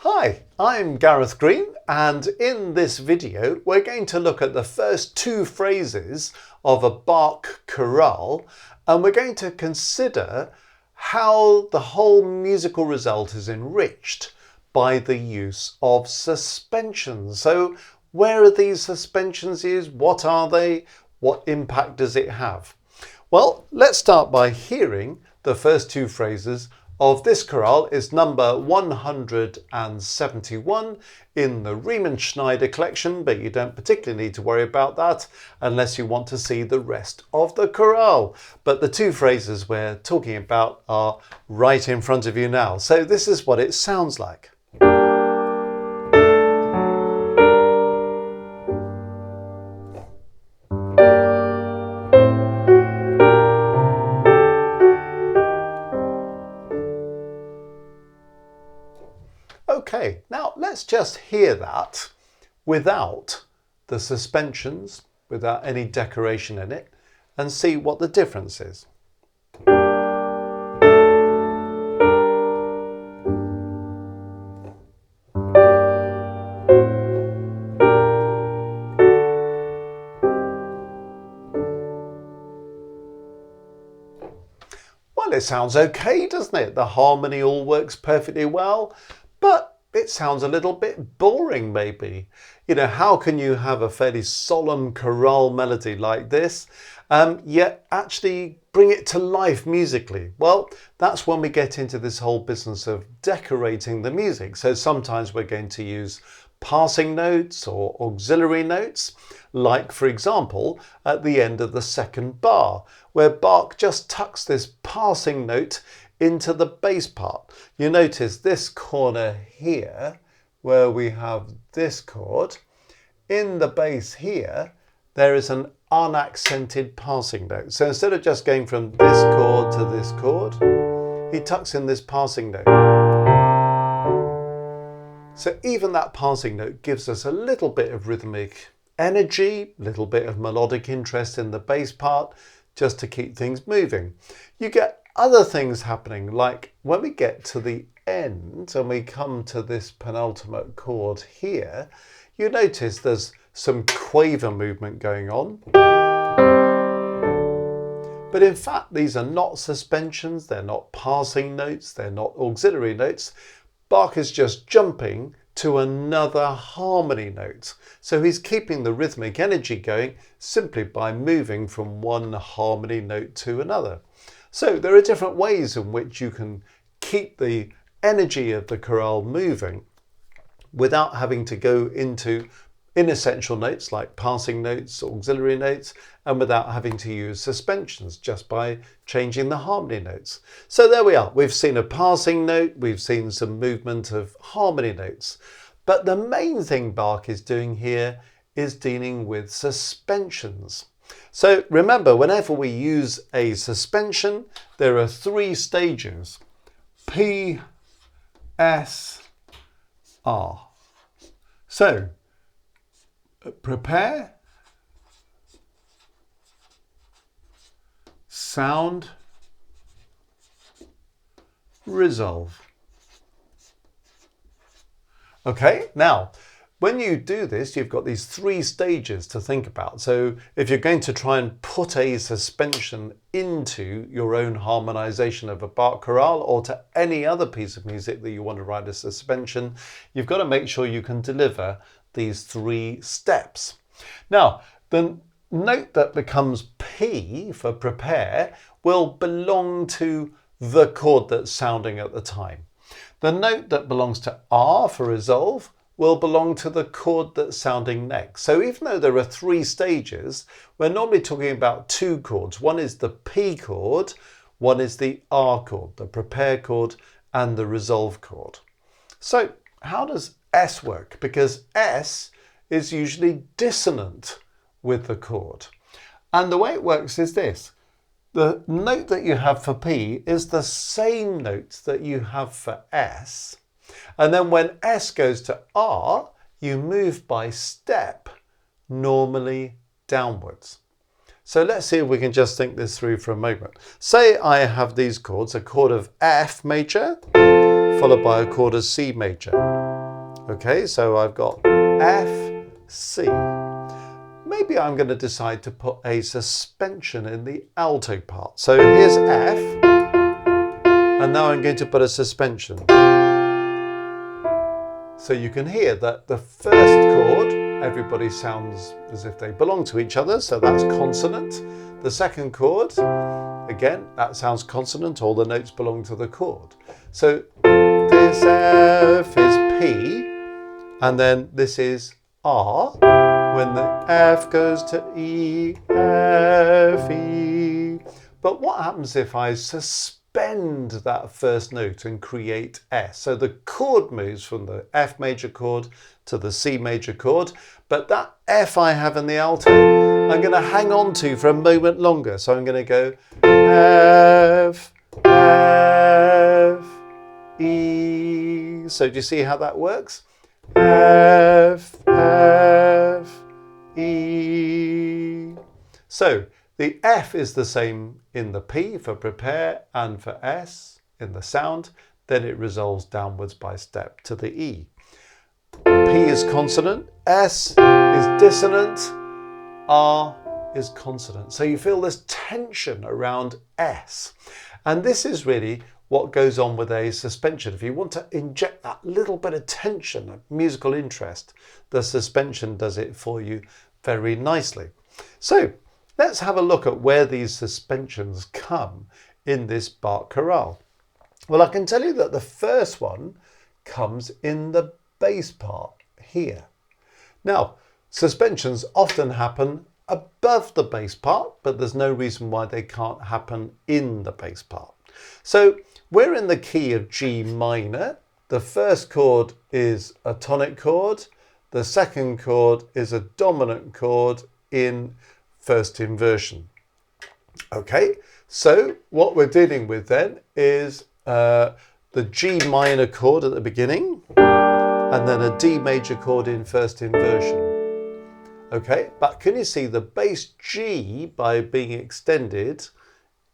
Hi, I'm Gareth Green, and in this video we're going to look at the first two phrases of a Bach chorale, and we're going to consider how the whole musical result is enriched by the use of suspensions. So where are these suspensions used? What are they? What impact does it have? Well, let's start by hearing the first two phrases of this chorale. Is number 171 in the Riemann-Schneider collection, but you don't particularly need to worry about that unless you want to see the rest of the chorale. But the two phrases we're talking about are right in front of you now. So this is what it sounds like. Okay, now let's just hear that without the suspensions, without any decoration in it, and see what the difference is. Well, it sounds okay, doesn't it? The harmony all works perfectly well, but it sounds a little bit boring maybe. You know, how can you have a fairly solemn chorale melody like this, yet actually bring it to life musically? Well, that's when we get into this whole business of decorating the music. So sometimes we're going to use passing notes or auxiliary notes, like for example at the end of the second bar, where Bach just tucks this passing note into the bass part. You notice this corner here where we have this chord. In the bass here there is an unaccented passing note. So instead of just going from this chord to this chord, he tucks in this passing note. So even that passing note gives us a little bit of rhythmic energy, a little bit of melodic interest in the bass part, just to keep things moving. You get other things happening, like when we get to the end and we come to this penultimate chord here, you notice there's some quaver movement going on. But in fact, these are not suspensions, they're not passing notes, they're not auxiliary notes. Bach is just jumping to another harmony note. So he's keeping the rhythmic energy going simply by moving from one harmony note to another. So there are different ways in which you can keep the energy of the chorale moving without having to go into inessential notes like passing notes, auxiliary notes, and without having to use suspensions, just by changing the harmony notes. So there we are. We've seen a passing note, we've seen some movement of harmony notes. But the main thing Bach is doing here is dealing with suspensions. So remember, whenever we use a suspension, there are three stages: P, S, R. So prepare, sound, resolve. Okay, now when you do this, you've got these three stages to think about. So if you're going to try and put a suspension into your own harmonization of a Bach chorale or to any other piece of music that you want to write a suspension, you've got to make sure you can deliver these three steps. Now, the note that becomes P for prepare will belong to the chord that's sounding at the time. The note that belongs to R for resolve will belong to the chord that's sounding next. So even though there are three stages, we're normally talking about two chords. One is the P chord, one is the R chord, the prepare chord and the resolve chord. So how does S work? Because S is usually dissonant with the chord. And the way it works is this: the note that you have for P is the same note that you have for S. And then when S goes to R, you move by step, normally downwards. So let's see if we can just think this through for a moment. Say I have these chords, a chord of F major, followed by a chord of C major. Okay, so I've got F, C. Maybe I'm going to decide to put a suspension in the alto part. So here's F, and now I'm going to put a suspension. So you can hear that the first chord, everybody sounds as if they belong to each other, so that's consonant. The second chord, again, that sounds consonant, all the notes belong to the chord. So this F is P, and then this is R, when the F goes to E, F, E. But what happens if I suspend that first note and create S? So the chord moves from the F major chord to the C major chord, but that F I have in the alto, I'm going to hang on to for a moment longer. So I'm going to go F, F, E. So do you see how that works? F, F, E. So the F is the same in the P for prepare and for S in the sound. Then it resolves downwards by step to the E. P is consonant, S is dissonant, R is consonant. So you feel this tension around S. And this is really what goes on with a suspension. If you want to inject that little bit of tension, of musical interest, the suspension does it for you very nicely. So let's have a look at where these suspensions come in this Bach chorale. Well, I can tell you that the first one comes in the bass part here. Now, suspensions often happen above the bass part, but there's no reason why they can't happen in the bass part. So we're in the key of G minor. The first chord is a tonic chord. The second chord is a dominant chord in first inversion. Okay, so what we're dealing with then is the G minor chord at the beginning, and then a D major chord in first inversion. Okay, but can you see the bass G, by being extended,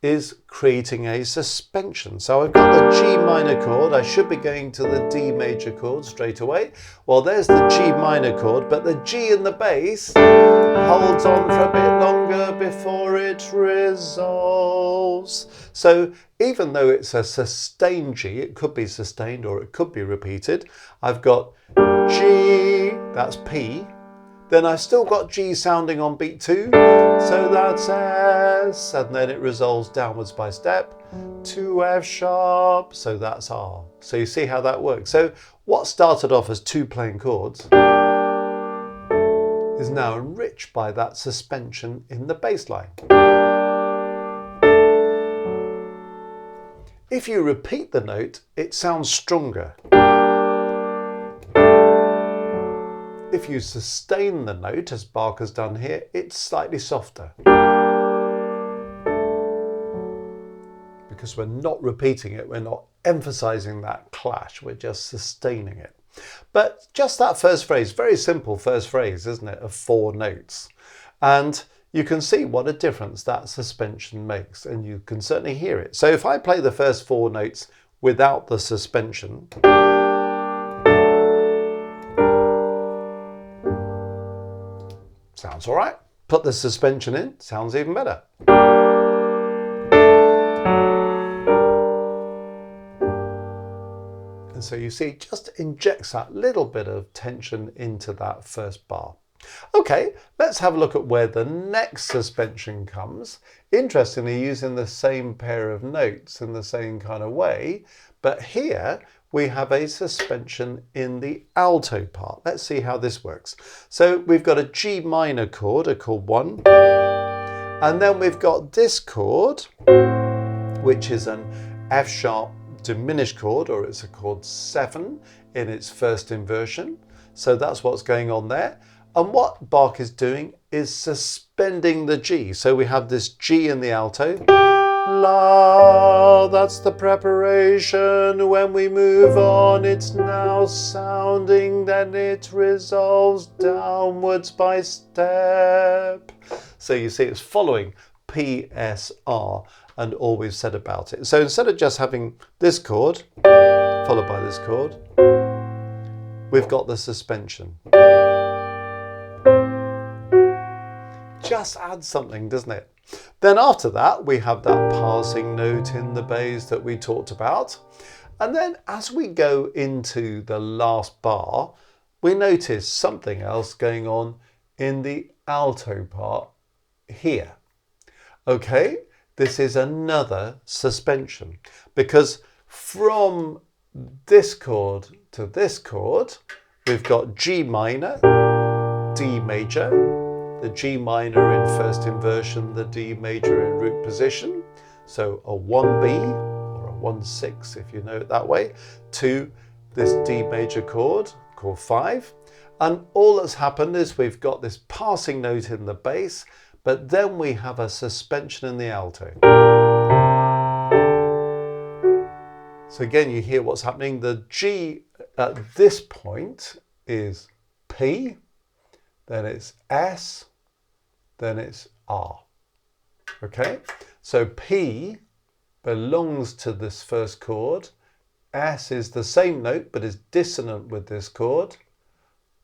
is creating a suspension. So I've got the G minor chord. I should be going to the D major chord straight away. Well, there's the G minor chord, but the G in the bass holds on for a bit longer before it resolves. So even though it's a sustained G, it could be sustained or it could be repeated. I've got G, that's P. Then I've still got G sounding on beat 2, so that's S, and then it resolves downwards by step to F sharp, so that's R. So you see how that works. So what started off as 2 plain chords is now enriched by that suspension in the bass line. If you repeat the note, it sounds stronger. If you sustain the note, as Bach has done here, it's slightly softer. Because we're not repeating it, we're not emphasizing that clash, we're just sustaining it. But just that first phrase, very simple first phrase, isn't it, of 4 notes. And you can see what a difference that suspension makes, and you can certainly hear it. So if I play the first 4 notes without the suspension, sounds all right. Put the suspension in, sounds even better. And so you see, just injects that little bit of tension into that first bar. Okay, let's have a look at where the next suspension comes. Interestingly, using the same pair of notes in the same kind of way, but here we have a suspension in the alto part. Let's see how this works. So we've got a G minor chord, a chord 1, and then we've got this chord, which is an F sharp diminished chord, or it's a chord 7 in its first inversion. So that's what's going on there. And what Bach is doing is suspending the G. So we have this G in the alto. La, that's the preparation. When we move on, it's now sounding, then it resolves downwards by step. So you see it's following P, S, R and all we've said about it. So instead of just having this chord followed by this chord, we've got the suspension. Just adds something, doesn't it? Then after that, we have that passing note in the bass that we talked about. And then as we go into the last bar, we notice something else going on in the alto part here. Okay, this is another suspension, because from this chord to this chord, we've got G minor, D major, the G minor in first inversion, the D major in root position. So a 1B or a 1/6 if you know it that way, to this D major chord, chord 5. And all that's happened is we've got this passing note in the bass, but then we have a suspension in the alto. So again, you hear what's happening. The G at this point is P, then it's S, then it's R. Okay, so P belongs to this first chord. S is the same note but is dissonant with this chord.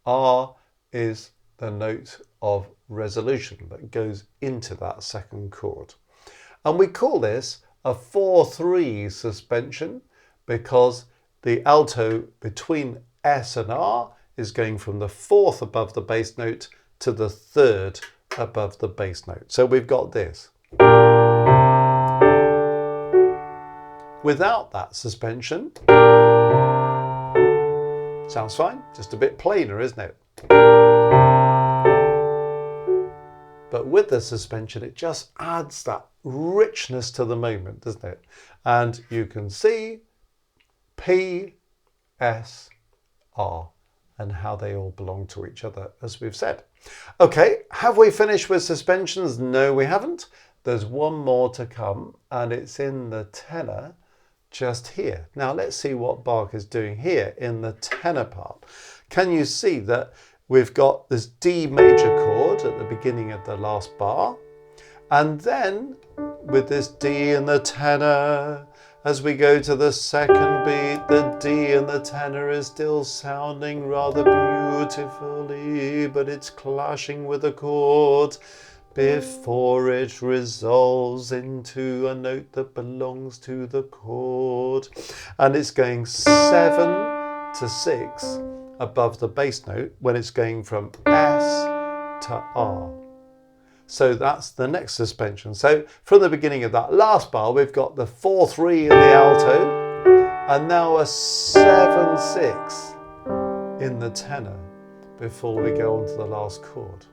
R is the note of resolution that goes into that second chord. And we call this a 4/3 suspension because the alto between S and R is going from the 4th above the bass note to the 3rd above the bass note. So we've got this. Without that suspension, sounds fine, just a bit plainer, isn't it? But with the suspension, it just adds that richness to the moment, doesn't it? And you can see P, S, R, and how they all belong to each other, as we've said. Okay, have we finished with suspensions? No, we haven't. There's one more to come, and it's in the tenor just here. Now let's see what Bach is doing here in the tenor part. Can you see that we've got this D major chord at the beginning of the last bar, and then with this D in the tenor, as we go to the second beat, the D in the tenor is still sounding rather beautifully, but it's clashing with the chord before it resolves into a note that belongs to the chord. And it's going 7 to 6 above the bass note when it's going from S to R. So that's the next suspension. So from the beginning of that last bar, we've got the 4/3 in the alto, and now a 7/6 in the tenor before we go on to the last chord.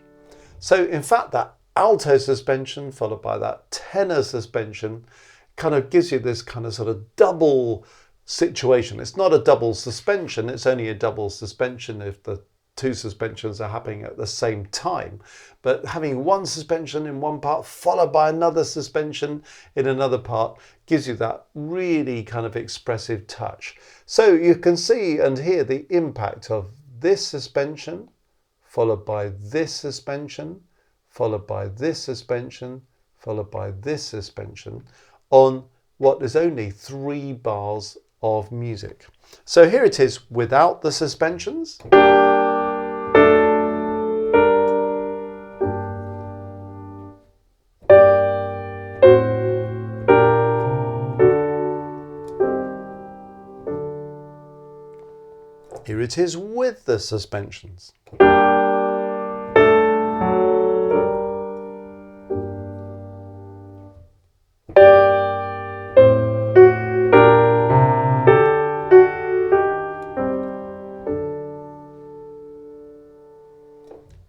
So in fact, that alto suspension followed by that tenor suspension kind of gives you this kind of sort of double situation. It's not a double suspension, it's only a double suspension if the two suspensions are happening at the same time. But having one suspension in one part followed by another suspension in another part gives you that really kind of expressive touch. So you can see and hear the impact of this suspension followed by this suspension followed by this suspension followed by this suspension on what is only 3 bars of music. So here it is without the suspensions. Here it is with the suspensions.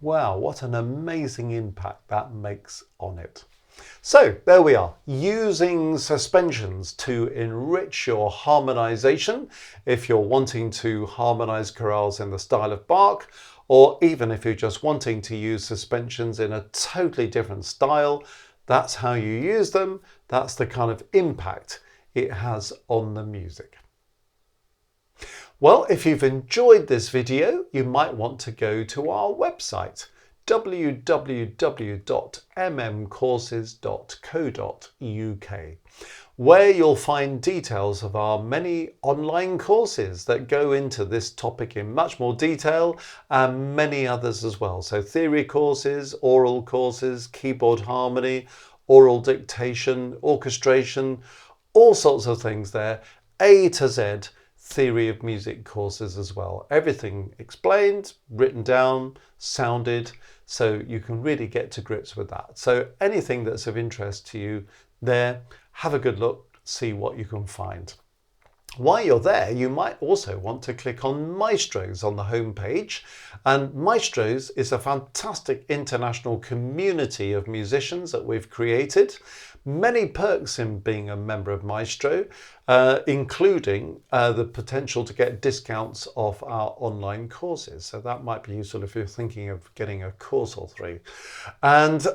Wow, what an amazing impact that makes on it. So there we are, using suspensions to enrich your harmonization if you're wanting to harmonize chorales in the style of Bach, or even if you're just wanting to use suspensions in a totally different style. That's how you use them. That's the kind of impact it has on the music. Well, if you've enjoyed this video, you might want to go to our website, www.mmcourses.co.uk, where you'll find details of our many online courses that go into this topic in much more detail, and many others as well. So theory courses, aural courses, keyboard harmony, aural dictation, orchestration, all sorts of things there, A to Z theory of music courses as well. Everything explained, written down, sounded, so you can really get to grips with that. So anything that's of interest to you there, have a good look, see what you can find. While you're there, you might also want to click on Maestros on the home page. And Maestros is a fantastic international community of musicians that we've created. Many perks in being a member of Maestro, including the potential to get discounts off our online courses. So that might be useful if you're thinking of getting a course or three. And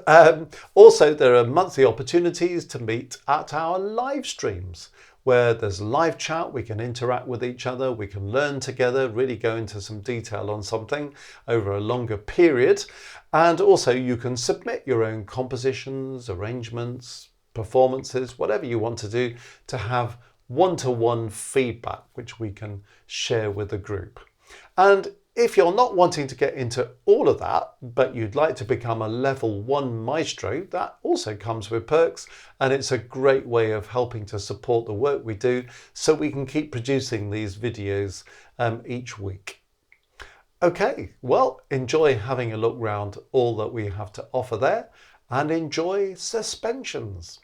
also there are monthly opportunities to meet at our live streams, where there's live chat, we can interact with each other, we can learn together, really go into some detail on something over a longer period. And also you can submit your own compositions, arrangements, performances, whatever you want to do, to have one-to-one feedback, which we can share with the group. And if you're not wanting to get into all of that, but you'd like to become a level 1 maestro, that also comes with perks, and it's a great way of helping to support the work we do so we can keep producing these videos each week. Okay, well, enjoy having a look round all that we have to offer there, and enjoy suspensions.